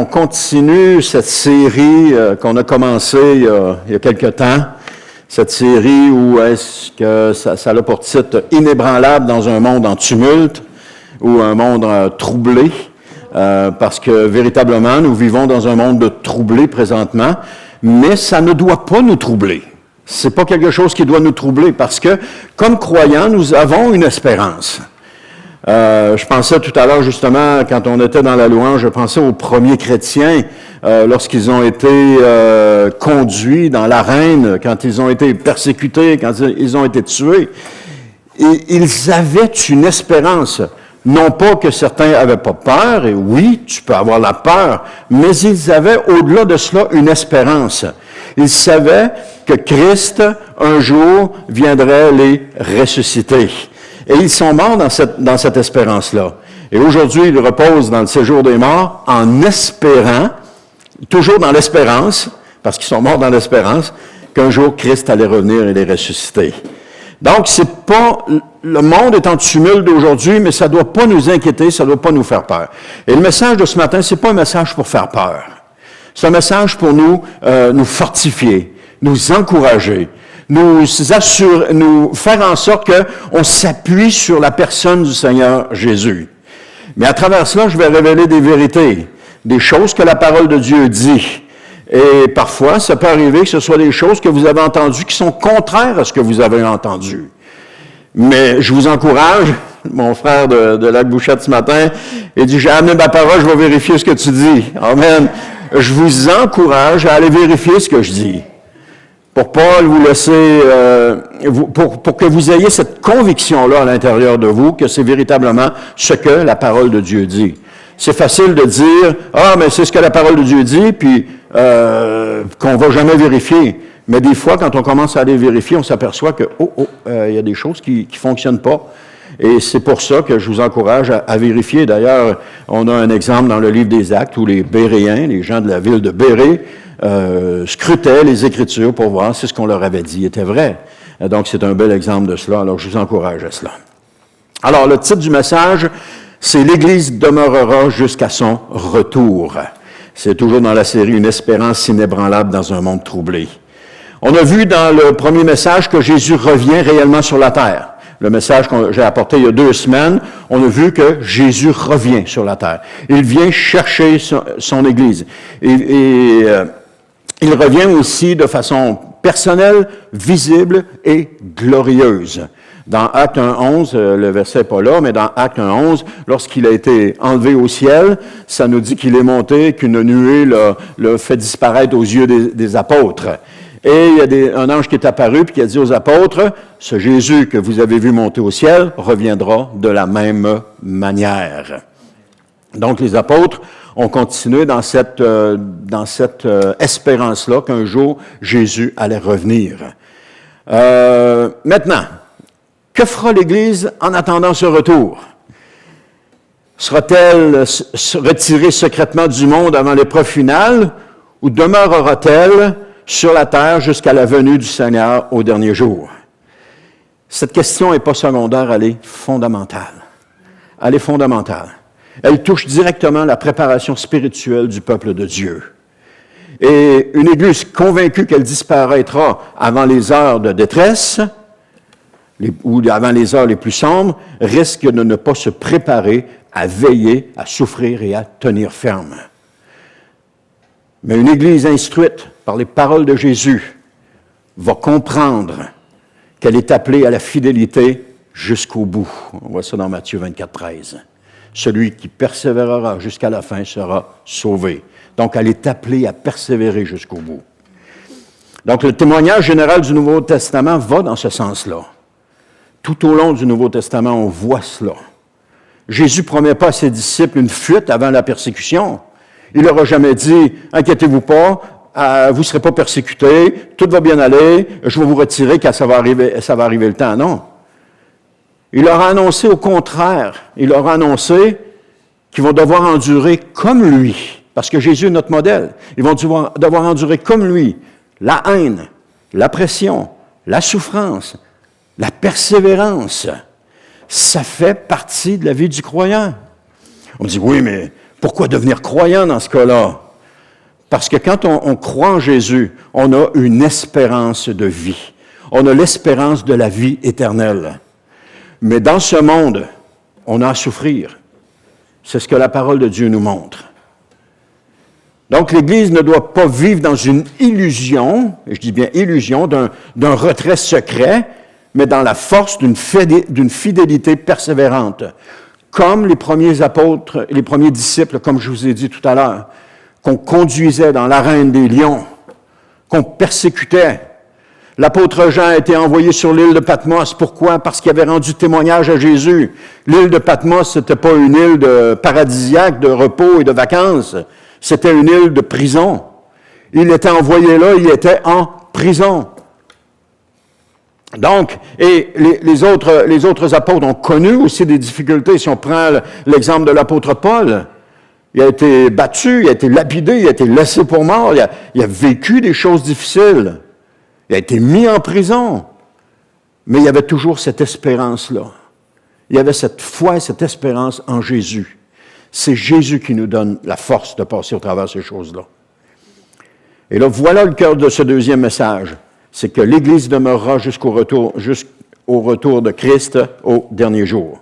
on continue cette série qu'on a commencée il y a quelque temps. Cette série où est-ce que ça a pour titre « Inébranlable dans un monde en tumulte » ou un monde troublé, parce que véritablement, nous vivons dans un monde troublé présentement, mais ça ne doit pas nous troubler. C'est pas quelque chose qui doit nous troubler, parce que, comme croyants, nous avons une espérance. Je pensais tout à l'heure, justement, quand on était dans la louange, je pensais aux premiers chrétiens, lorsqu'ils ont été conduits dans l'arène, quand ils ont été persécutés, quand ils ont été tués. Et ils avaient une espérance. Non pas que certains n'avaient pas peur, et oui, tu peux avoir la peur, mais ils avaient, au-delà de cela, une espérance. Ils savaient que Christ, un jour, viendrait les ressusciter. Et ils sont morts dans cette espérance-là. Et aujourd'hui, ils reposent dans le séjour des morts en espérant, toujours dans l'espérance, parce qu'ils sont morts dans l'espérance, qu'un jour Christ allait revenir et les ressusciter. Donc, c'est pas, le monde est en tumulte d'aujourd'hui, mais ça doit pas nous inquiéter, ça doit pas nous faire peur. Et le message de ce matin, c'est pas un message pour faire peur. C'est un message pour nous fortifier, nous encourager, nous faire en sorte qu'on s'appuie sur la personne du Seigneur Jésus. Mais à travers cela, je vais révéler des vérités, des choses que la parole de Dieu dit. Et parfois, ça peut arriver que ce soit des choses que vous avez entendues qui sont contraires à ce que vous avez entendu. Mais je vous encourage, mon frère de Lac-Bouchette ce matin, il dit, j'ai amené ma parole, je vais vérifier ce que tu dis. Amen. Je vous encourage à aller vérifier ce que je dis. Pour pas vous laisser, pour que vous ayez cette conviction-là à l'intérieur de vous, que c'est véritablement ce que la parole de Dieu dit. C'est facile de dire, mais c'est ce que la parole de Dieu dit, puis qu'on va jamais vérifier. Mais des fois, quand on commence à aller vérifier, on s'aperçoit que, il y a des choses qui fonctionnent pas. Et c'est pour ça que je vous encourage à vérifier. D'ailleurs, on a un exemple dans le livre des Actes où les Béréens, les gens de la ville de Bérée, scrutaient les Écritures pour voir si ce qu'on leur avait dit était vrai. Donc, c'est un bel exemple de cela. Alors, je vous encourage à cela. Alors, le titre du message, c'est « L'Église demeurera jusqu'à son retour ». C'est toujours dans la série « Une espérance inébranlable dans un monde troublé ». On a vu dans le premier message que Jésus revient réellement sur la terre. Le message que j'ai apporté il y a 2 semaines, on a vu que Jésus revient sur la terre. Il vient chercher son Église. Et il revient aussi de façon personnelle, visible et glorieuse. Dans Acte 1:11, le verset n'est pas là, mais dans Acte 1:11, lorsqu'il a été enlevé au ciel, ça nous dit qu'il est monté, qu'une nuée l'a fait disparaître aux yeux des apôtres. Et il y a un ange qui est apparu puis qui a dit aux apôtres, « Ce Jésus que vous avez vu monter au ciel reviendra de la même manière. » Donc, les apôtres ont continué dans cette espérance-là qu'un jour, Jésus allait revenir. Maintenant, que fera l'Église en attendant ce retour? Sera-t-elle retirée secrètement du monde avant l'épreuve finale ou demeurera-t-elle sur la terre jusqu'à la venue du Seigneur au dernier jour? Cette question n'est pas secondaire, elle est fondamentale. Elle est fondamentale. Elle touche directement la préparation spirituelle du peuple de Dieu. Et une Église convaincue qu'elle disparaîtra avant les heures de détresse, ou avant les heures les plus sombres, risque de ne pas se préparer à veiller, à souffrir et à tenir ferme. Mais une Église instruite par les paroles de Jésus va comprendre qu'elle est appelée à la fidélité jusqu'au bout. On voit ça dans Matthieu 24:13. Celui qui persévérera jusqu'à la fin sera sauvé. Donc, elle est appelée à persévérer jusqu'au bout. Donc, le témoignage général du Nouveau Testament va dans ce sens-là. Tout au long du Nouveau Testament, on voit cela. Jésus ne promet pas à ses disciples une fuite avant la persécution. Il leur a jamais dit, « Inquiétez-vous pas, vous ne serez pas persécutés, tout va bien aller, je vais vous retirer quand ça va arriver le temps. » Non. Il leur a annoncé au contraire. Il leur a annoncé qu'ils vont devoir endurer comme lui, parce que Jésus est notre modèle. Ils vont devoir endurer comme lui la haine, la pression, la souffrance, la persévérance. Ça fait partie de la vie du croyant. On me dit, oui, mais Pourquoi devenir croyant dans ce cas-là? Parce que quand on croit en Jésus, on a une espérance de vie. On a l'espérance de la vie éternelle. Mais dans ce monde, on a à souffrir. C'est ce que la parole de Dieu nous montre. Donc, l'Église ne doit pas vivre dans une illusion, et je dis bien illusion, d'un retrait secret, mais dans la force d'une fidélité persévérante. Comme les premiers apôtres, les premiers disciples, comme je vous ai dit tout à l'heure, qu'on conduisait dans l'arène des lions, qu'on persécutait. L'apôtre Jean a été envoyé sur l'île de Patmos. Pourquoi? Parce qu'il avait rendu témoignage à Jésus. L'île de Patmos, ce n'était pas une île paradisiaque, de repos et de vacances. C'était une île de prison. Il était envoyé là, il était en prison. Donc, et les autres apôtres ont connu aussi des difficultés. Si on prend l'exemple de l'apôtre Paul, il a été battu, il a été lapidé, il a été laissé pour mort, il a vécu des choses difficiles. Il a été mis en prison. Mais il y avait toujours cette espérance-là. Il y avait cette foi et cette espérance en Jésus. C'est Jésus qui nous donne la force de passer au travers de ces choses-là. Et là, voilà le cœur de ce deuxième message. C'est que l'Église demeurera jusqu'au retour de Christ au dernier jour.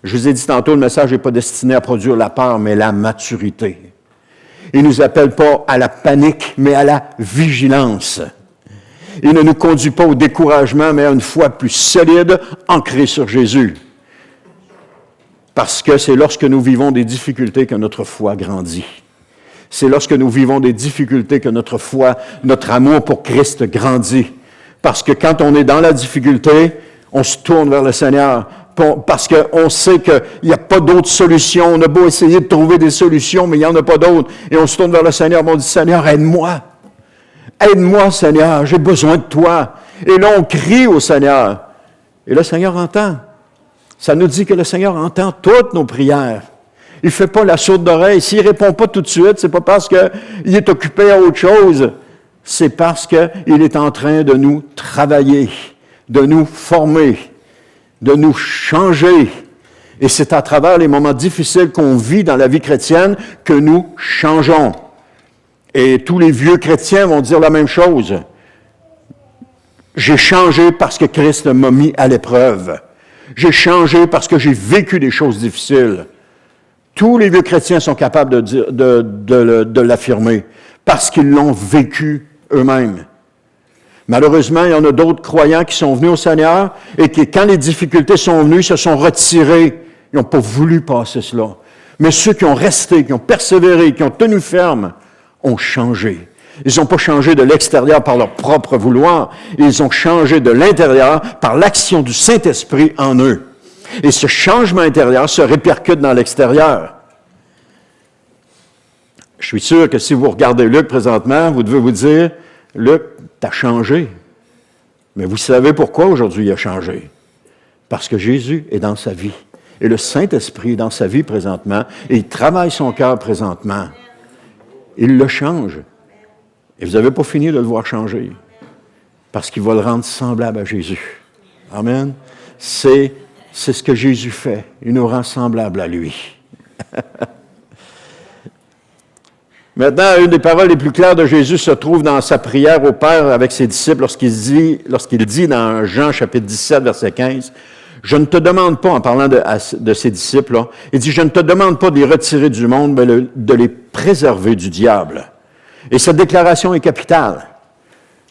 Je vous ai dit tantôt, le message n'est pas destiné à produire la peur, mais la maturité. Il ne nous appelle pas à la panique, mais à la vigilance. Il ne nous conduit pas au découragement, mais à une foi plus solide, ancrée sur Jésus. Parce que c'est lorsque nous vivons des difficultés que notre foi grandit. C'est lorsque nous vivons des difficultés que notre foi, notre amour pour Christ grandit. Parce que quand on est dans la difficulté, on se tourne vers le Seigneur. Parce qu'on sait qu'il n'y a pas d'autre solution. On a beau essayer de trouver des solutions, mais il n'y en a pas d'autres. Et on se tourne vers le Seigneur et on dit, Seigneur, aide-moi. Aide-moi, Seigneur, j'ai besoin de toi. Et là, on crie au Seigneur. Et le Seigneur entend. Ça nous dit que le Seigneur entend toutes nos prières. Il ne fait pas la sourde d'oreille. S'il ne répond pas tout de suite, ce n'est pas parce qu'il est occupé à autre chose. C'est parce qu'il est en train de nous travailler, de nous former, de nous changer. Et c'est à travers les moments difficiles qu'on vit dans la vie chrétienne que nous changeons. Et tous les vieux chrétiens vont dire la même chose. J'ai changé parce que Christ m'a mis à l'épreuve. J'ai changé parce que j'ai vécu des choses difficiles. Tous les vieux chrétiens sont capables de l'affirmer parce qu'ils l'ont vécu eux-mêmes. Malheureusement, il y en a d'autres croyants qui sont venus au Seigneur et qui, quand les difficultés sont venues, se sont retirés. Ils n'ont pas voulu passer cela. Mais ceux qui ont resté, qui ont persévéré, qui ont tenu ferme, ont changé. Ils n'ont pas changé de l'extérieur par leur propre vouloir, ils ont changé de l'intérieur par l'action du Saint-Esprit en eux. Et ce changement intérieur se répercute dans l'extérieur. Je suis sûr que si vous regardez Luc présentement, vous devez vous dire, Luc, t'as changé. Mais vous savez pourquoi aujourd'hui il a changé? Parce que Jésus est dans sa vie. Et le Saint-Esprit est dans sa vie présentement, et il travaille son cœur présentement. Il le change. Et vous n'avez pas fini de le voir changer. Parce qu'il va le rendre semblable à Jésus. Amen. C'est ce que Jésus fait. Il nous rend semblable à lui. Maintenant, une des paroles les plus claires de Jésus se trouve dans sa prière au Père avec ses disciples lorsqu'il dit dans Jean chapitre 17, verset 15, « Je ne te demande pas, en parlant de ses disciples, là, il dit, « Je ne te demande pas de les retirer du monde, mais de les préserver du diable. » Et cette déclaration est capitale.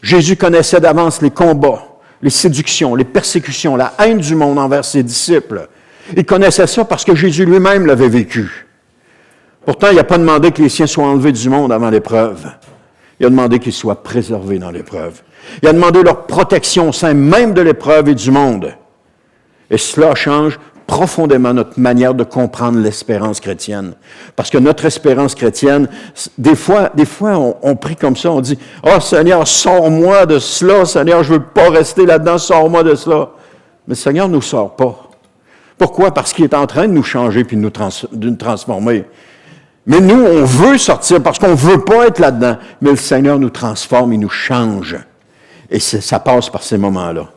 Jésus connaissait d'avance les combats, les séductions, les persécutions, la haine du monde envers ses disciples. Il connaissait ça parce que Jésus lui-même l'avait vécu. Pourtant, il n'a pas demandé que les siens soient enlevés du monde avant l'épreuve. Il a demandé qu'ils soient préservés dans l'épreuve. Il a demandé leur protection au sein même de l'épreuve et du monde. Et cela change profondément notre manière de comprendre l'espérance chrétienne. Parce que notre espérance chrétienne, des fois on prie comme ça, on dit « Oh Seigneur, sors-moi de cela, Seigneur, je ne veux pas rester là-dedans, sors-moi de cela. » Mais le Seigneur ne nous sort pas. Pourquoi? Parce qu'il est en train de nous changer puis de nous transformer. Mais nous, on veut sortir parce qu'on ne veut pas être là-dedans. Mais le Seigneur nous transforme, il nous change. Et ça passe par ces moments-là.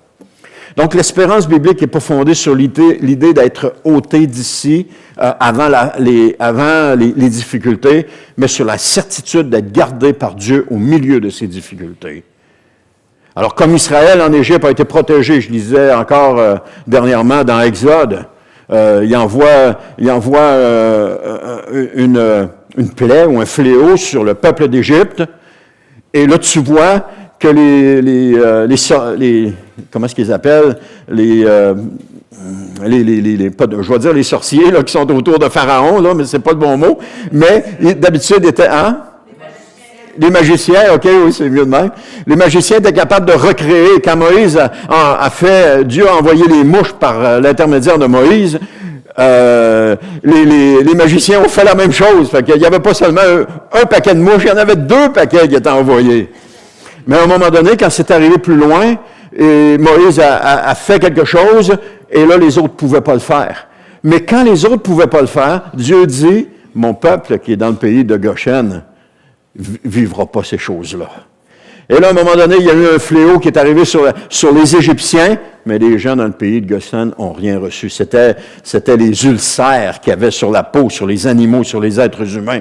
Donc, l'espérance biblique n'est pas fondée sur l'idée d'être ôté d'ici avant les difficultés, mais sur la certitude d'être gardé par Dieu au milieu de ces difficultés. Alors, comme Israël en Égypte a été protégé, je lisais encore dernièrement dans Exode, il envoie une plaie ou un fléau sur le peuple d'Égypte, et là, tu vois que les comment est-ce qu'ils appellent, je vais dire les sorciers là, qui sont autour de Pharaon, là, mais c'est pas le bon mot, mais d'habitude étaient, les magiciens, OK, oui, c'est mieux de même. Les magiciens étaient capables de recréer. Quand Moïse Dieu a envoyé les mouches par l'intermédiaire de Moïse, les magiciens ont fait la même chose. Fait qu'il n'y avait pas seulement un paquet de mouches, il y en avait 2 paquets qui étaient envoyés. Mais à un moment donné, quand c'est arrivé plus loin, et Moïse a fait quelque chose, et là, les autres ne pouvaient pas le faire. Mais quand les autres ne pouvaient pas le faire, Dieu dit, mon peuple qui est dans le pays de Goshen vivra pas ces choses-là. Et là, à un moment donné, il y a eu un fléau qui est arrivé sur les Égyptiens, mais les gens dans le pays de Goshen n'ont rien reçu. C'était les ulcères qu'il y avait sur la peau, sur les animaux, sur les êtres humains.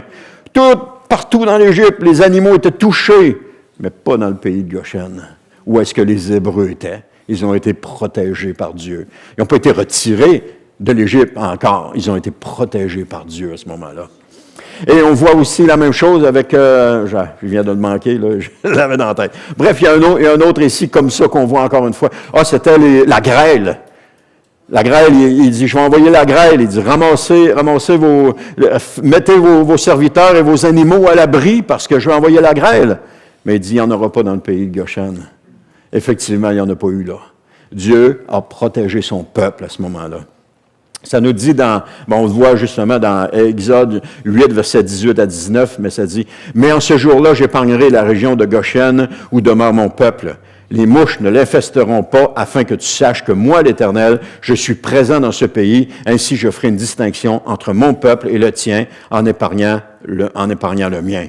Partout dans l'Égypte, les animaux étaient touchés, mais pas dans le pays de Goshen. Où est-ce que les Hébreux étaient? Ils ont été protégés par Dieu. Ils n'ont pas été retirés de l'Égypte encore. Ils ont été protégés par Dieu à ce moment-là. Et on voit aussi la même chose avec, je viens de le manquer, là, je l'avais dans la tête. Bref, il y a un autre ici comme ça qu'on voit encore une fois. C'était la grêle. La grêle, il dit, je vais envoyer la grêle. Il dit, mettez vos serviteurs et vos animaux à l'abri parce que je vais envoyer la grêle. Mais il dit, il n'y en aura pas dans le pays de Goshen. Effectivement, il n'y en a pas eu là. Dieu a protégé son peuple à ce moment-là. Ça nous dit on le voit justement dans Exode 8, versets 18 à 19, mais ça dit, « Mais en ce jour-là, j'épargnerai la région de Goshen où demeure mon peuple. Les mouches ne l'infesteront pas, afin que tu saches que moi, l'Éternel, je suis présent dans ce pays. Ainsi, je ferai une distinction entre mon peuple et le tien en épargnant le mien. »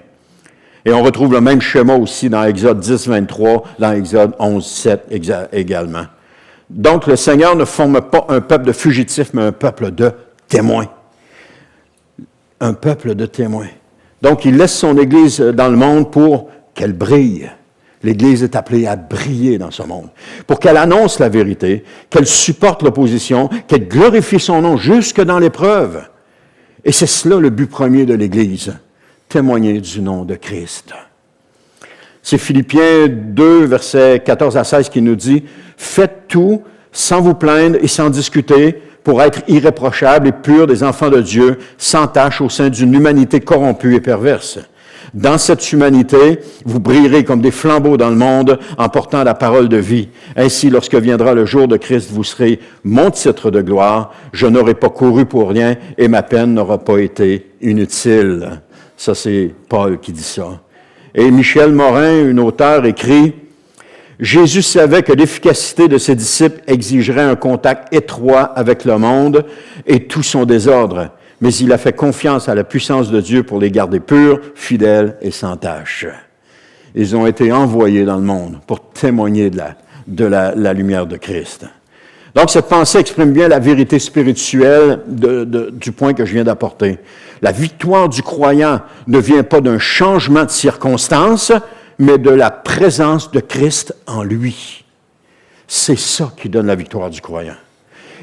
Et on retrouve le même schéma aussi dans Exode 10, 23, dans Exode 11, 7 également. Donc, le Seigneur ne forme pas un peuple de fugitifs, mais un peuple de témoins. Un peuple de témoins. Donc, il laisse son Église dans le monde pour qu'elle brille. L'Église est appelée à briller dans ce monde. Pour qu'elle annonce la vérité, qu'elle supporte l'opposition, qu'elle glorifie son nom jusque dans l'épreuve. Et c'est cela le but premier de l'Église. Témoigner du nom de Christ. C'est Philippiens 2, versets 14 à 16 qui nous dit « Faites tout sans vous plaindre et sans discuter pour être irréprochables et purs des enfants de Dieu, sans tache au sein d'une humanité corrompue et perverse. Dans cette humanité, vous brillerez comme des flambeaux dans le monde en portant la parole de vie. Ainsi, lorsque viendra le jour de Christ, vous serez mon titre de gloire. Je n'aurai pas couru pour rien et ma peine n'aura pas été inutile. » Ça, c'est Paul qui dit ça. Et Michel Morin, un auteur, écrit « Jésus savait que l'efficacité de ses disciples exigerait un contact étroit avec le monde et tout son désordre, mais il a fait confiance à la puissance de Dieu pour les garder purs, fidèles et sans tache. » Ils ont été envoyés dans le monde pour témoigner de la lumière de Christ. Donc, cette pensée exprime bien la vérité spirituelle du point que je viens d'apporter. La victoire du croyant ne vient pas d'un changement de circonstances, mais de la présence de Christ en lui. C'est ça qui donne la victoire du croyant.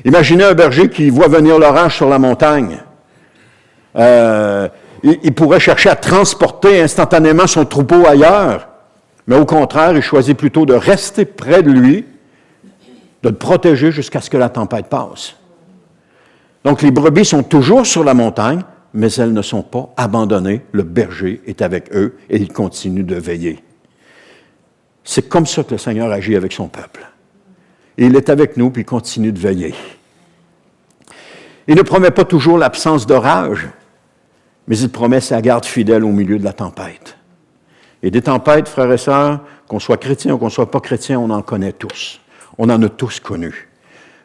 Imaginez un berger qui voit venir l'orage sur la montagne. Il pourrait chercher à transporter instantanément son troupeau ailleurs, mais au contraire, il choisit plutôt de rester près de lui, de le protéger jusqu'à ce que la tempête passe. Donc, les brebis sont toujours sur la montagne, mais elles ne sont pas abandonnées. Le berger est avec eux et il continue de veiller. C'est comme ça que le Seigneur agit avec son peuple. Et il est avec nous, puis il continue de veiller. Il ne promet pas toujours l'absence d'orage, mais il promet sa garde fidèle au milieu de la tempête. Et des tempêtes, frères et sœurs, qu'on soit chrétien ou qu'on ne soit pas chrétien, on en connaît tous. On en a tous connu.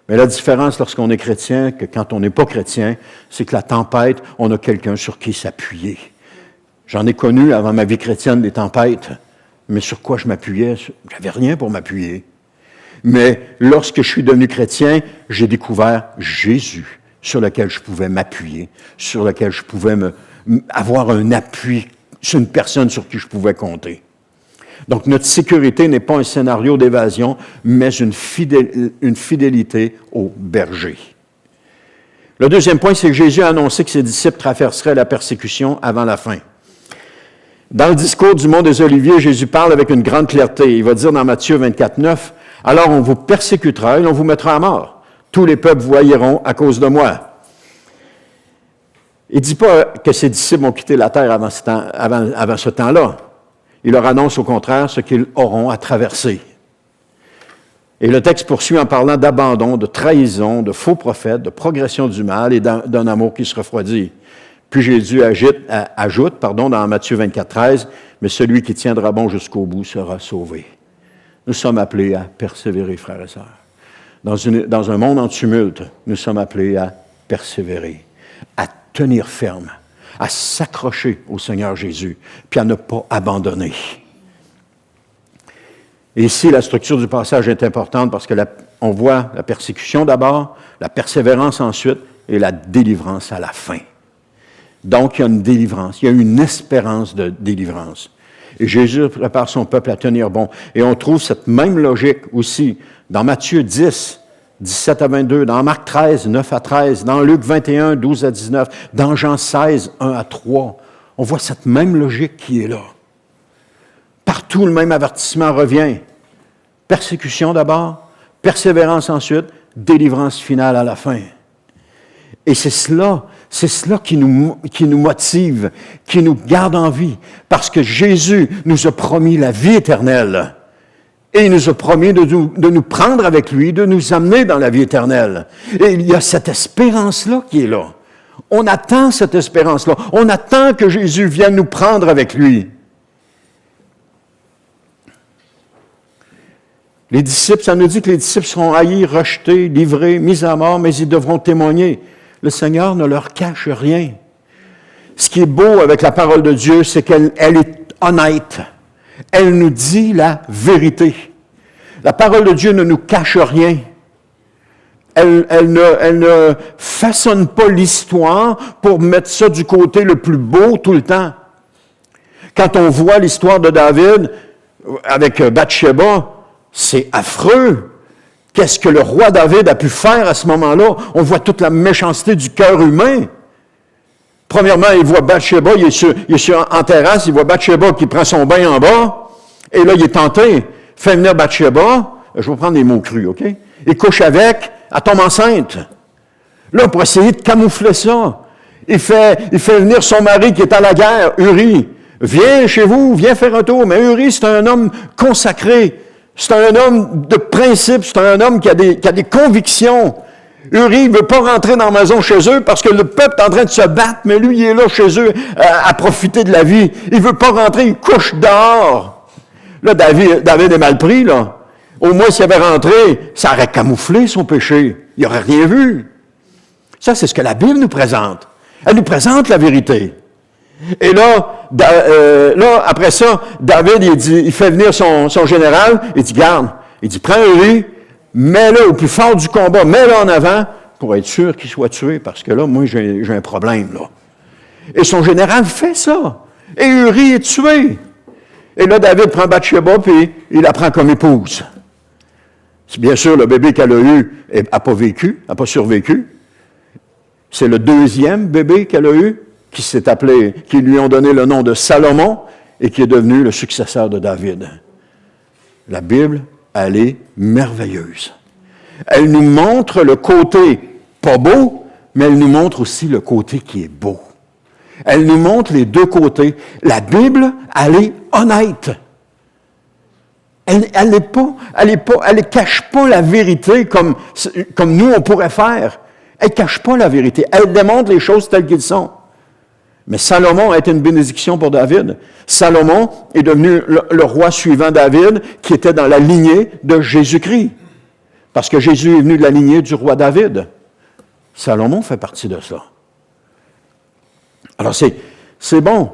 Mais la différence lorsqu'on est chrétien, que quand on n'est pas chrétien, c'est que la tempête, on a quelqu'un sur qui s'appuyer. J'en ai connu avant ma vie chrétienne des tempêtes, mais sur quoi je m'appuyais? J'avais rien pour m'appuyer. Mais lorsque je suis devenu chrétien, j'ai découvert Jésus sur lequel je pouvais m'appuyer, sur lequel je pouvais avoir un appui sur une personne sur qui je pouvais compter. Donc, notre sécurité n'est pas un scénario d'évasion, mais une fidélité au berger. Le deuxième point, c'est que Jésus a annoncé que ses disciples traverseraient la persécution avant la fin. Dans le discours du Mont des Oliviers, Jésus parle avec une grande clarté. Il va dire dans Matthieu 24, 9, « Alors on vous persécutera et on vous mettra à mort. Tous les peuples vous haïront à cause de moi. » Il ne dit pas que ses disciples ont quitté la terre avant ce temps-là. Il leur annonce au contraire ce qu'ils auront à traverser. Et le texte poursuit en parlant d'abandon, de trahison, de faux prophètes, de progression du mal et d'un amour qui se refroidit. Puis Jésus ajoute dans Matthieu 24, 13, « Mais celui qui tiendra bon jusqu'au bout sera sauvé. » Nous sommes appelés à persévérer, frères et sœurs. Dans un monde en tumulte, nous sommes appelés à persévérer, à tenir ferme, à s'accrocher au Seigneur Jésus, puis à ne pas abandonner. Et ici, la structure du passage est importante parce que on voit la persécution d'abord, la persévérance ensuite et la délivrance à la fin. Donc, il y a une délivrance, il y a une espérance de délivrance. Et Jésus prépare son peuple à tenir bon. Et on trouve cette même logique aussi dans Matthieu 10, 17 à 22, dans Marc 13, 9 à 13, dans Luc 21, 12 à 19, dans Jean 16, 1 à 3. On voit cette même logique qui est là. Partout, le même avertissement revient. Persécution d'abord, persévérance ensuite, délivrance finale à la fin. Et c'est cela qui nous motive, qui nous garde en vie, parce que Jésus nous a promis la vie éternelle. Et il nous a promis de nous prendre avec lui, de nous amener dans la vie éternelle. Et il y a cette espérance-là qui est là. On attend cette espérance-là. On attend que Jésus vienne nous prendre avec lui. Les disciples, ça nous dit que les disciples seront haïs, rejetés, livrés, mis à mort, mais ils devront témoigner. Le Seigneur ne leur cache rien. Ce qui est beau avec la parole de Dieu, c'est qu'elle est honnête. Elle nous dit la vérité. La parole de Dieu ne nous cache rien. Elle ne façonne pas l'histoire pour mettre ça du côté le plus beau tout le temps. Quand on voit l'histoire de David avec Bathsheba, c'est affreux. Qu'est-ce que le roi David a pu faire à ce moment-là? On voit toute la méchanceté du cœur humain. Premièrement, il voit Bathsheba, il est en terrasse, il voit Bathsheba qui prend son bain en bas, et là, il est tenté, fait venir Bathsheba, je vais prendre des mots crus, OK? Il couche avec, elle tombe enceinte. Là, pour essayer de camoufler ça, il fait venir son mari qui est à la guerre, Uri. Viens chez vous, viens faire un tour. Mais Uri, c'est un homme consacré. C'est un homme de principe, c'est un homme qui a des convictions. Uri ne veut pas rentrer dans la maison chez eux parce que le peuple est en train de se battre, mais lui, il est là chez eux à profiter de la vie. Il ne veut pas rentrer, il couche dehors. Là, David est mal pris, là. Au moins, s'il avait rentré, ça aurait camouflé son péché. Il n'aurait rien vu. Ça, c'est ce que la Bible nous présente. Elle nous présente la vérité. Et là, après ça, David, il fait venir son général, il dit, garde, il dit, prends Uri, mets-le au plus fort du combat, mets-le en avant, pour être sûr qu'il soit tué, parce que là, moi, j'ai un problème, là. Et son général fait ça. Et Uri est tué. Et là, David prend Bathsheba, puis il la prend comme épouse. C'est bien sûr, le bébé qu'elle a eu n'a pas vécu, n'a pas survécu. C'est le deuxième bébé qu'elle a eu, qui lui ont donné le nom de Salomon, et qui est devenu le successeur de David. La Bible, elle est merveilleuse. Elle nous montre le côté pas beau, mais elle nous montre aussi le côté qui est beau. Elle nous montre les deux côtés. La Bible, elle est honnête. Elle ne cache pas la vérité comme nous, on pourrait faire. Elle ne cache pas la vérité. Elle démontre les choses telles qu'elles sont. Mais Salomon a été une bénédiction pour David. Salomon est devenu le roi suivant David, qui était dans la lignée de Jésus-Christ. Parce que Jésus est venu de la lignée du roi David. Salomon fait partie de ça. Alors c'est bon.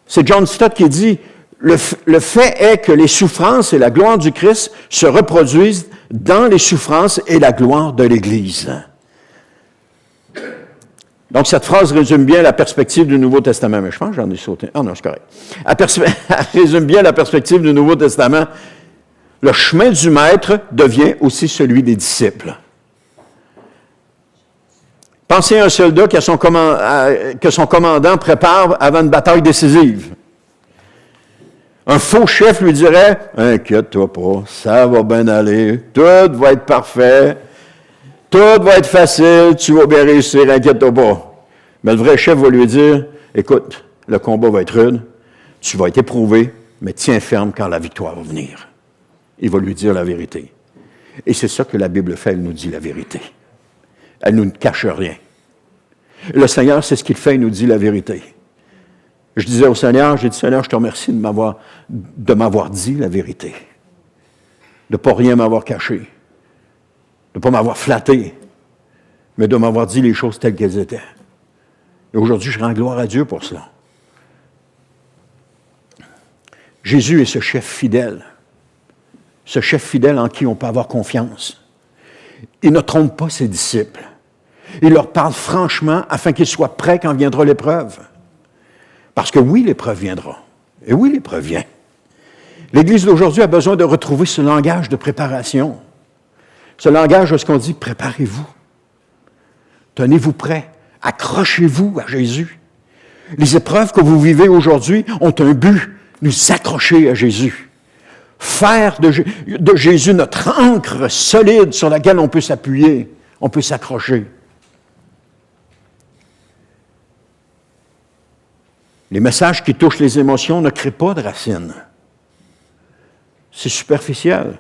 C'est John Stott qui dit, le fait est que les souffrances et la gloire du Christ se reproduisent dans les souffrances et la gloire de l'Église. Donc, cette phrase résume bien la perspective du Nouveau Testament. Mais je pense que j'en ai sauté. Ah non, c'est correct. Elle résume bien la perspective du Nouveau Testament. Le chemin du Maître devient aussi celui des disciples. Pensez à un soldat que son commandant prépare avant une bataille décisive. Un faux chef lui dirait « Inquiète-toi pas, ça va bien aller, tout va être parfait, tout va être facile, tu vas bien réussir, inquiète-toi pas. » Mais le vrai chef va lui dire « Écoute, le combat va être rude, tu vas être éprouvé, mais tiens ferme quand la victoire va venir. » Il va lui dire la vérité. Et c'est ça que la Bible fait, elle nous dit la vérité. Elle ne nous cache rien. Le Seigneur, c'est ce qu'il fait, il nous dit la vérité. Je disais au Seigneur, j'ai dit, Seigneur, je te remercie de m'avoir dit la vérité. De ne pas rien m'avoir caché. De ne pas m'avoir flatté. Mais de m'avoir dit les choses telles qu'elles étaient. Et aujourd'hui, je rends gloire à Dieu pour cela. Jésus est ce chef fidèle. Ce chef fidèle en qui on peut avoir confiance. Il ne trompe pas ses disciples. Il leur parle franchement afin qu'ils soient prêts quand viendra l'épreuve. Parce que oui, l'épreuve viendra. Et oui, l'épreuve vient. L'Église d'aujourd'hui a besoin de retrouver ce langage de préparation. Ce langage où est-ce qu'on dit, préparez-vous. Tenez-vous prêts. Accrochez-vous à Jésus. Les épreuves que vous vivez aujourd'hui ont un but, nous accrocher à Jésus. Faire de Jésus notre ancre solide sur laquelle on peut s'appuyer, on peut s'accrocher. Les messages qui touchent les émotions ne créent pas de racines. C'est superficiel.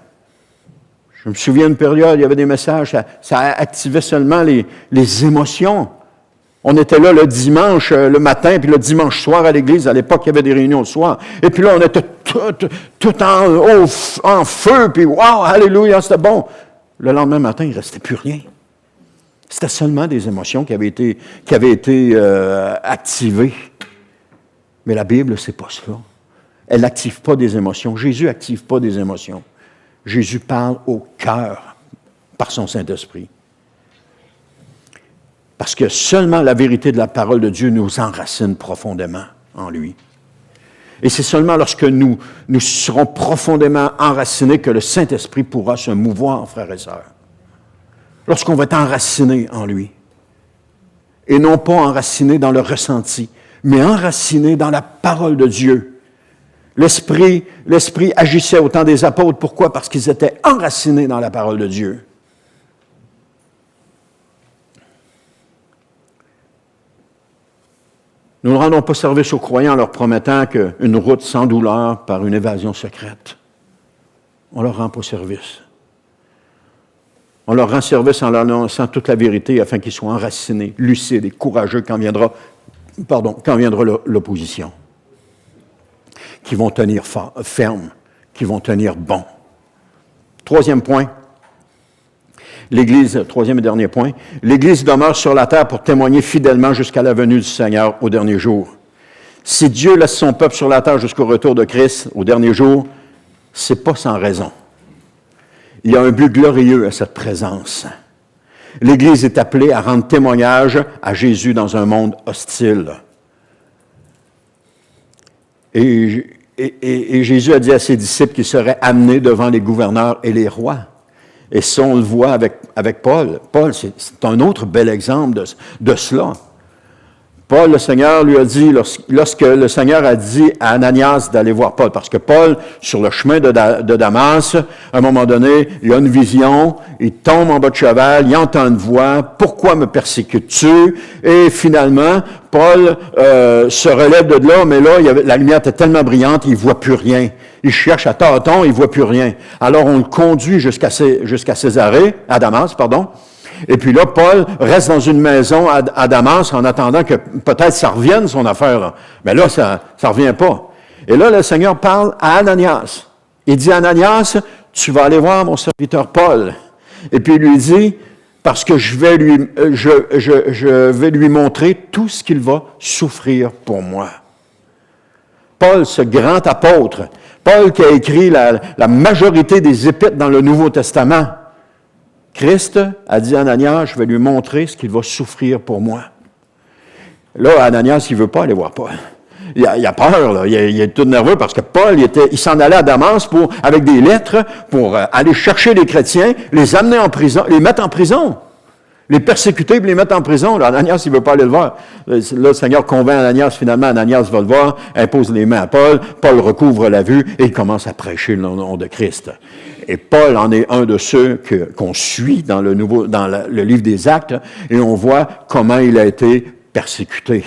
Je me souviens d'une période, il y avait des messages, ça activait seulement les émotions. On était là le dimanche, le matin, puis le dimanche soir à l'église. À l'époque, il y avait des réunions le soir. Et puis là, on était tout en feu, puis wow, alléluia, c'était bon. Le lendemain matin, il ne restait plus rien. C'était seulement des émotions qui avaient été activées. Mais la Bible, c'est pas cela. Elle n'active pas des émotions. Jésus n'active pas des émotions. Jésus parle au cœur par son Saint-Esprit. Parce que seulement la vérité de la parole de Dieu nous enracine profondément en lui. Et c'est seulement lorsque nous serons profondément enracinés que le Saint-Esprit pourra se mouvoir, frères et sœurs. Lorsqu'on va être enraciné en lui. Et non pas enraciné dans le ressenti, mais enraciné dans la parole de Dieu. L'Esprit agissait au temps des apôtres. Pourquoi? Parce qu'ils étaient enracinés dans la parole de Dieu. Nous ne rendons pas service aux croyants en leur promettant qu'une route sans douleur par une évasion secrète. On ne leur rend pas service. On leur rend service en leur annonçant toute la vérité afin qu'ils soient enracinés, lucides et courageux quand viendra l'opposition. Qui vont tenir ferme, qui vont tenir bon. Troisième point. Troisième et dernier point, l'Église demeure sur la terre pour témoigner fidèlement jusqu'à la venue du Seigneur au dernier jour. Si Dieu laisse son peuple sur la terre jusqu'au retour de Christ au dernier jour, c'est pas sans raison. Il y a un but glorieux à cette présence. L'Église est appelée à rendre témoignage à Jésus dans un monde hostile. Et Jésus a dit à ses disciples qu'ils seraient amenés devant les gouverneurs et les rois. Et ça, on le voit avec Paul. Paul, c'est un autre bel exemple de cela. Paul, le Seigneur lui a dit, lorsque le Seigneur a dit à Ananias d'aller voir Paul, parce que Paul, sur le chemin de Damas, à un moment donné, il a une vision, il tombe en bas de cheval, il entend une voix, « Pourquoi me persécutes-tu? » Et finalement, Paul se relève de là, mais là, la lumière était tellement brillante, il ne voit plus rien. Il cherche à tâtons, il ne voit plus rien. Alors, on le conduit jusqu'à Damas. Et puis là, Paul reste dans une maison à Damas en attendant que peut-être ça revienne, son affaire. Là. Mais là, ça ne revient pas. Et là, le Seigneur parle à Ananias. Il dit, Ananias, tu vas aller voir mon serviteur Paul. Et puis il lui dit, parce que je vais lui montrer tout ce qu'il va souffrir pour moi. Paul, ce grand apôtre, Paul qui a écrit la majorité des épîtres dans le Nouveau Testament, Christ a dit à Ananias, je vais lui montrer ce qu'il va souffrir pour moi. Là, Ananias, il ne veut pas aller voir Paul. Il a peur, là. Il est tout nerveux parce que Paul, il s'en allait à Damas avec des lettres pour aller chercher les chrétiens, les amener en prison, les mettre en prison, les persécuter et les mettre en prison. Là, Ananias, il ne veut pas aller le voir. Là, le Seigneur convainc Ananias, finalement, Ananias va le voir, impose les mains à Paul, Paul recouvre la vue et il commence à prêcher le nom de Christ. Et Paul en est un de ceux qu'on suit dans le livre des Actes et on voit comment il a été persécuté.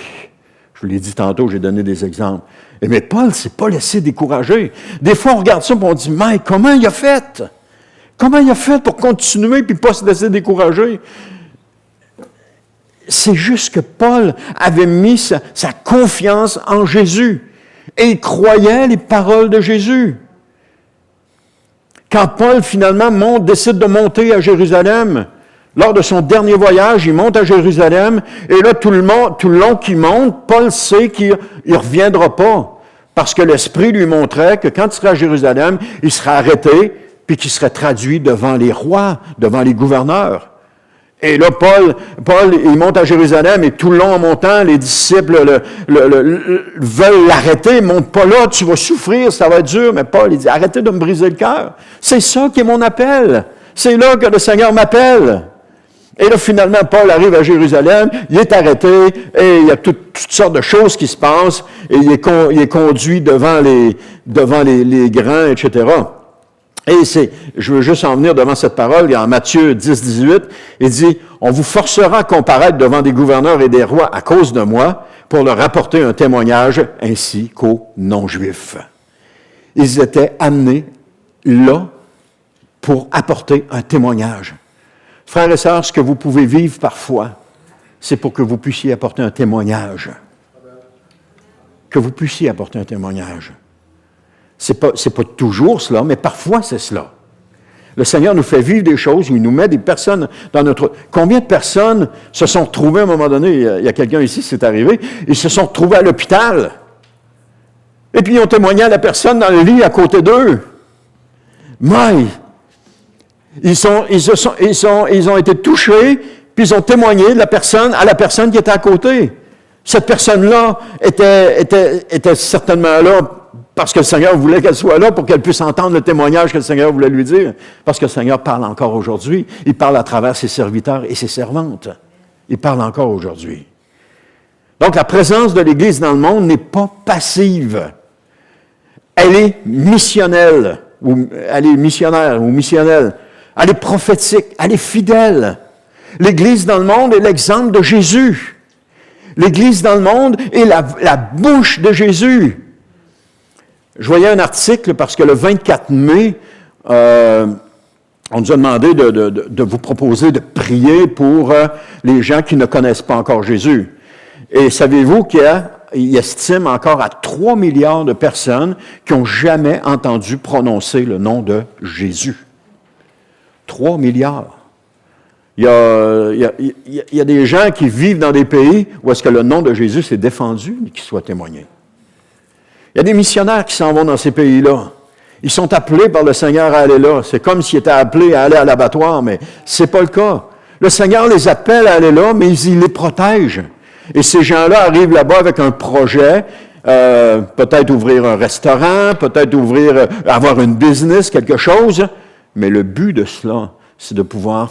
Je vous l'ai dit tantôt, j'ai donné des exemples. Mais Paul ne s'est pas laissé décourager. Des fois, on regarde ça et on dit, mais comment il a fait? Comment il a fait pour continuer et ne pas se laisser décourager? C'est juste que Paul avait mis sa confiance en Jésus et il croyait les paroles de Jésus. Quand Paul, finalement, décide de monter à Jérusalem, lors de son dernier voyage, il monte à Jérusalem, et là, tout le long qu'il monte, Paul sait qu'il ne reviendra pas, parce que l'Esprit lui montrait que quand il serait à Jérusalem, il serait arrêté, puis qu'il serait traduit devant les rois, devant les gouverneurs. Et là, Paul, il monte à Jérusalem, et tout le long en montant, les disciples veulent l'arrêter. Monte pas là, tu vas souffrir, ça va être dur. Mais Paul, il dit, arrêtez de me briser le cœur. C'est ça qui est mon appel. C'est là que le Seigneur m'appelle. Et là, finalement, Paul arrive à Jérusalem, il est arrêté, et il y a toutes sortes de choses qui se passent, et il est conduit devant les grands, etc. Et je veux juste en venir devant cette parole, en Matthieu 10, 18, il dit, « On vous forcera à comparaître devant des gouverneurs et des rois à cause de moi, pour leur apporter un témoignage, ainsi qu'aux non-juifs. » Ils étaient amenés là pour apporter un témoignage. Frères et sœurs, ce que vous pouvez vivre parfois, c'est pour que vous puissiez apporter un témoignage. Que vous puissiez apporter un témoignage. C'est pas toujours cela, mais parfois c'est cela. Le Seigneur nous fait vivre des choses, il nous met des personnes dans notre... Combien de personnes se sont retrouvées à un moment donné, il y a quelqu'un ici, c'est arrivé, ils se sont retrouvés à l'hôpital, et puis ils ont témoigné à la personne dans le lit à côté d'eux. Mais ils ont été touchés, puis ils ont témoigné à la personne qui était à côté. Cette personne-là était certainement là parce que le Seigneur voulait qu'elle soit là pour qu'elle puisse entendre le témoignage que le Seigneur voulait lui dire. Parce que le Seigneur parle encore aujourd'hui. Il parle à travers ses serviteurs et ses servantes. Il parle encore aujourd'hui. Donc la présence de l'Église dans le monde n'est pas passive. Elle est missionnelle, ou elle est missionnaire ou missionnelle. Elle est prophétique, elle est fidèle. L'Église dans le monde est l'exemple de Jésus. L'Église dans le monde est la bouche de Jésus. Je voyais un article parce que le 24 mai, on nous a demandé de vous proposer de prier pour les gens qui ne connaissent pas encore Jésus. Et savez-vous qu'il estime encore à 3 milliards de personnes qui n'ont jamais entendu prononcer le nom de Jésus. 3 milliards. Il y a des gens qui vivent dans des pays où est-ce que le nom de Jésus s'est défendu et qui soit témoigné. Il y a des missionnaires qui s'en vont dans ces pays-là. Ils sont appelés par le Seigneur à aller là. C'est comme s'ils étaient appelés à aller à l'abattoir, mais c'est pas le cas. Le Seigneur les appelle à aller là, mais il les protège. Et ces gens-là arrivent là-bas avec un projet, peut-être ouvrir un restaurant, peut-être avoir une business, quelque chose. Mais le but de cela, c'est de pouvoir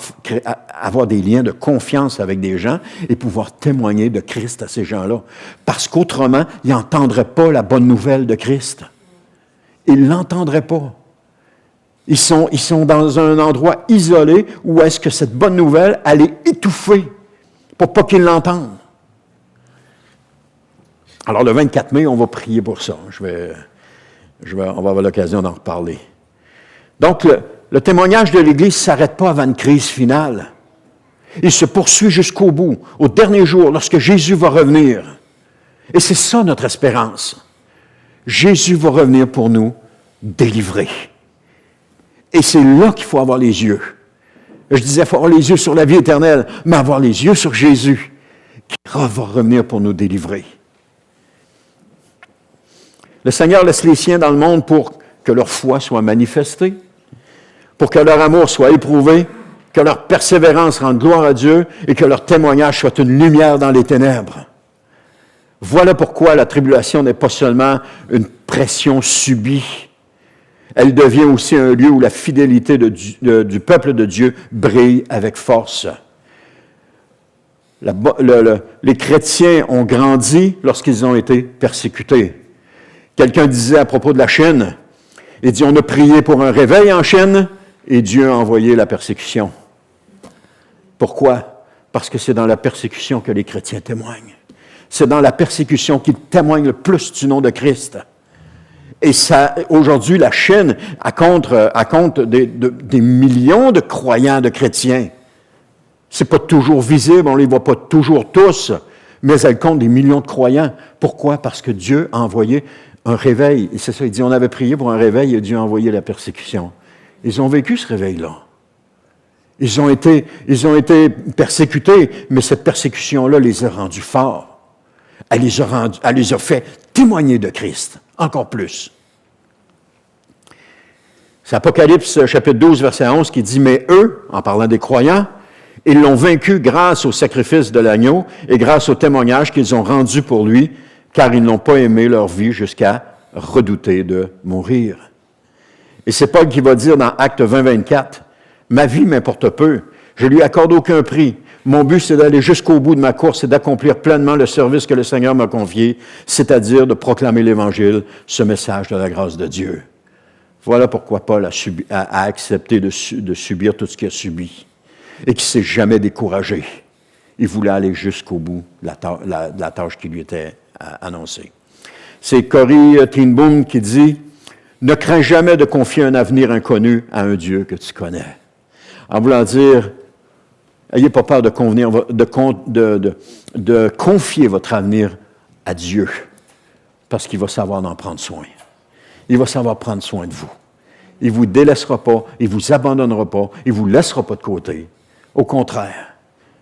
avoir des liens de confiance avec des gens et pouvoir témoigner de Christ à ces gens-là. Parce qu'autrement, ils n'entendraient pas la bonne nouvelle de Christ. Ils ne l'entendraient pas. Ils sont dans un endroit isolé où est-ce que cette bonne nouvelle, elle est étouffée pour pas qu'ils l'entendent. Alors, le 24 mai, on va prier pour ça. On va avoir l'occasion d'en reparler. Donc, le témoignage de l'Église ne s'arrête pas avant une crise finale. Il se poursuit jusqu'au bout, au dernier jour, lorsque Jésus va revenir. Et c'est ça notre espérance. Jésus va revenir pour nous délivrer. Et c'est là qu'il faut avoir les yeux. Je disais, il faut avoir les yeux sur la vie éternelle, mais avoir les yeux sur Jésus, qui va revenir pour nous délivrer. Le Seigneur laisse les siens dans le monde pour que leur foi soit manifestée, pour que leur amour soit éprouvé, que leur persévérance rende gloire à Dieu et que leur témoignage soit une lumière dans les ténèbres. Voilà pourquoi la tribulation n'est pas seulement une pression subie. Elle devient aussi un lieu où la fidélité du peuple de Dieu brille avec force. Les chrétiens ont grandi lorsqu'ils ont été persécutés. Quelqu'un disait à propos de la Chine, il dit, on a prié pour un réveil en Chine et Dieu a envoyé la persécution. Pourquoi? Parce que c'est dans la persécution que les chrétiens témoignent. C'est dans la persécution qu'ils témoignent le plus du nom de Christ. Et ça, aujourd'hui, la Chine compte des millions de croyants, de chrétiens. C'est pas toujours visible, on les voit pas toujours tous, mais elle compte des millions de croyants. Pourquoi? Parce que Dieu a envoyé un réveil. Et c'est ça, il dit, on avait prié pour un réveil et Dieu a envoyé la persécution. Ils ont vécu ce réveil-là. Ils ont été persécutés, mais cette persécution-là les a rendus forts. Elle les a fait témoigner de Christ, encore plus. C'est Apocalypse chapitre 12, verset 11 qui dit, « Mais eux, en parlant des croyants, ils l'ont vaincu grâce au sacrifice de l'agneau et grâce au témoignage qu'ils ont rendu pour lui, car ils n'ont pas aimé leur vie jusqu'à redouter de mourir. » Et c'est Paul qui va dire dans Acte 20, 24, « Ma vie m'importe peu, je lui accorde aucun prix. Mon but, c'est d'aller jusqu'au bout de ma course et d'accomplir pleinement le service que le Seigneur m'a confié, c'est-à-dire de proclamer l'Évangile, ce message de la grâce de Dieu. » Voilà pourquoi Paul a accepté de subir tout ce qu'il a subi et qui ne s'est jamais découragé. Il voulait aller jusqu'au bout de la tâche qui lui était annoncée. C'est Corrie ten Boom qui dit « Ne crains jamais de confier un avenir inconnu à un Dieu que tu connais. » En voulant dire, n'ayez pas peur de confier votre avenir à Dieu, parce qu'il va savoir en prendre soin. Il va savoir prendre soin de vous. Il ne vous délaissera pas, il ne vous abandonnera pas, il ne vous laissera pas de côté. Au contraire,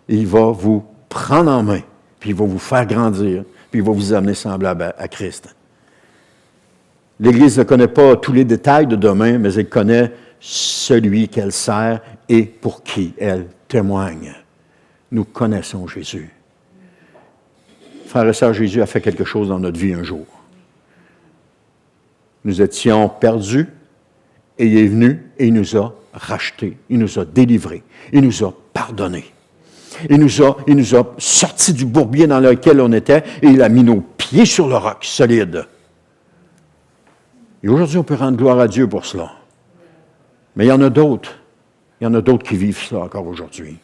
il va vous prendre en main, puis il va vous faire grandir, puis il va vous amener semblable à Christ. L'Église ne connaît pas tous les détails de demain, mais elle connaît celui qu'elle sert et pour qui elle témoigne. Nous connaissons Jésus. Frères et sœurs, Jésus a fait quelque chose dans notre vie un jour. Nous étions perdus et il est venu et il nous a rachetés, il nous a délivrés, il nous a pardonnés. Il nous a sortis du bourbier dans lequel on était et il a mis nos pieds sur le roc solide. Et aujourd'hui, on peut rendre gloire à Dieu pour cela. Mais il y en a d'autres. Il y en a d'autres qui vivent ça encore aujourd'hui.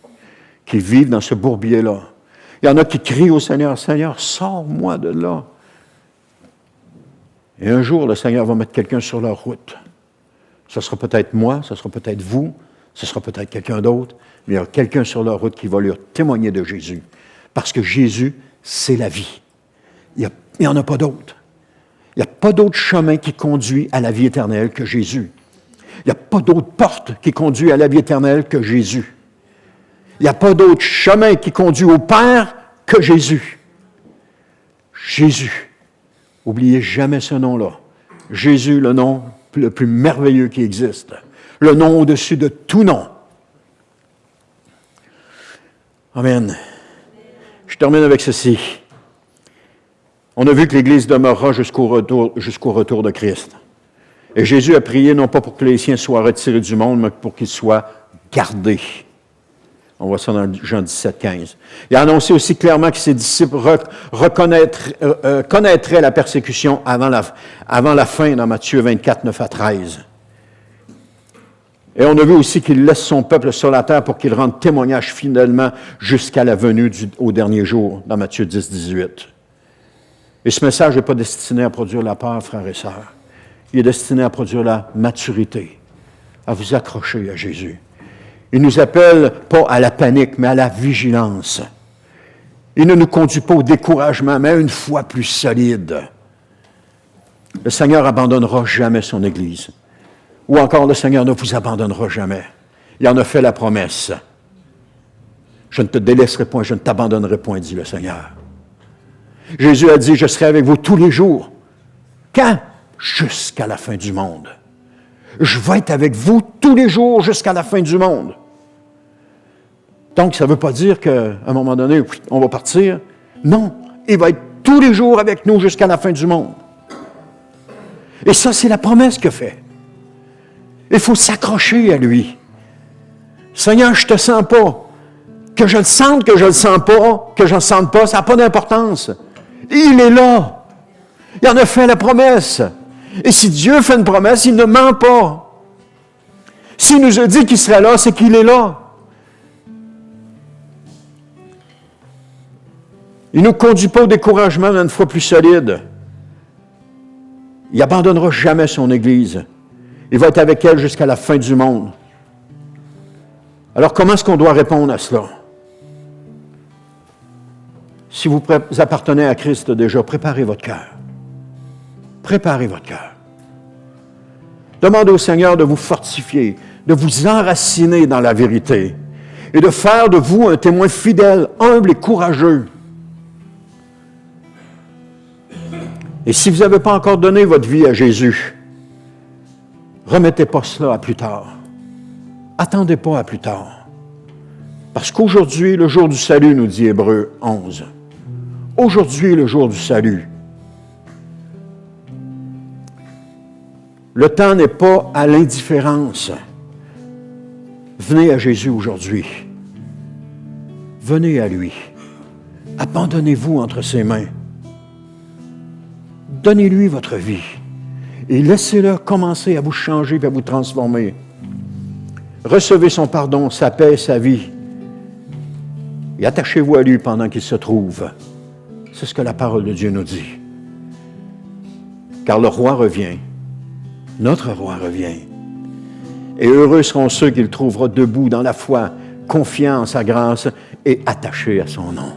Qui vivent dans ce bourbier-là. Il y en a qui crient au Seigneur, « Seigneur, sors-moi de là. » Et un jour, le Seigneur va mettre quelqu'un sur leur route. Ce sera peut-être moi, ce sera peut-être vous, ce sera peut-être quelqu'un d'autre, mais il y a quelqu'un sur leur route qui va leur témoigner de Jésus. Parce que Jésus, c'est la vie. Il n'y en a pas d'autre. Il n'y a pas d'autre chemin qui conduit à la vie éternelle que Jésus. Il n'y a pas d'autre porte qui conduit à la vie éternelle que Jésus. Il n'y a pas d'autre chemin qui conduit au Père que Jésus. Jésus. N'oubliez jamais ce nom-là. Jésus, le nom le plus merveilleux qui existe. Le nom au-dessus de tout nom. Amen. Je termine avec ceci. On a vu que l'Église demeurera jusqu'au retour de Christ. Et Jésus a prié non pas pour que les siens soient retirés du monde, mais pour qu'ils soient gardés. On voit ça dans Jean 17, 15. Il a annoncé aussi clairement que ses disciples connaîtraient la persécution avant la fin dans Matthieu 24, 9 à 13. Et on a vu aussi qu'il laisse son peuple sur la terre pour qu'il rende témoignage fidèlement jusqu'à la venue au dernier jour dans Matthieu 10, 18. Et ce message n'est pas destiné à produire la peur, frères et sœurs. Il est destiné à produire la maturité, à vous accrocher à Jésus. Il ne nous appelle pas à la panique, mais à la vigilance. Il ne nous conduit pas au découragement, mais à une foi plus solide. Le Seigneur n'abandonnera jamais son Église. Ou encore, le Seigneur ne vous abandonnera jamais. Il en a fait la promesse. Je ne te délaisserai point, je ne t'abandonnerai point, dit le Seigneur. Jésus a dit, je serai avec vous tous les jours. Quand? jusqu'à la fin du monde. Je vais être avec vous tous les jours jusqu'à la fin du monde. Donc, ça ne veut pas dire qu'à un moment donné, on va partir. Non, il va être tous les jours avec nous jusqu'à la fin du monde. Et ça, c'est la promesse qu'il fait. Il faut s'accrocher à lui. Seigneur, je ne te sens pas. Que je le sente, que je ne le sens pas, que je ne le sente pas, ça n'a pas d'importance. Il est là. Il en a fait la promesse. Et si Dieu fait une promesse, il ne ment pas. S'il nous a dit qu'il serait là, c'est qu'il est là. Il ne nous conduit pas au découragement, mais à une foi plus solide. Il n'abandonnera jamais son Église. Il va être avec elle jusqu'à la fin du monde. Alors, comment est-ce qu'on doit répondre à cela? Si vous appartenez à Christ déjà, préparez votre cœur. Préparez votre cœur. Demandez au Seigneur de vous fortifier, de vous enraciner dans la vérité et de faire de vous un témoin fidèle, humble et courageux. Et si vous n'avez pas encore donné votre vie à Jésus, remettez pas cela à plus tard. Attendez pas à plus tard. Parce qu'aujourd'hui, le jour du salut, nous dit Hébreux 11. Aujourd'hui, le jour du salut. Le temps n'est pas à l'indifférence. Venez à Jésus aujourd'hui. Venez à lui. Abandonnez-vous entre ses mains. Donnez-lui votre vie. Et laissez-le commencer à vous changer et à vous transformer. Recevez son pardon, sa paix, sa vie. Et attachez-vous à lui pendant qu'il se trouve. C'est ce que la parole de Dieu nous dit. Car le roi revient. Notre roi revient. Et heureux seront ceux qu'il trouvera debout dans la foi, confiants en sa grâce et attachés à son nom.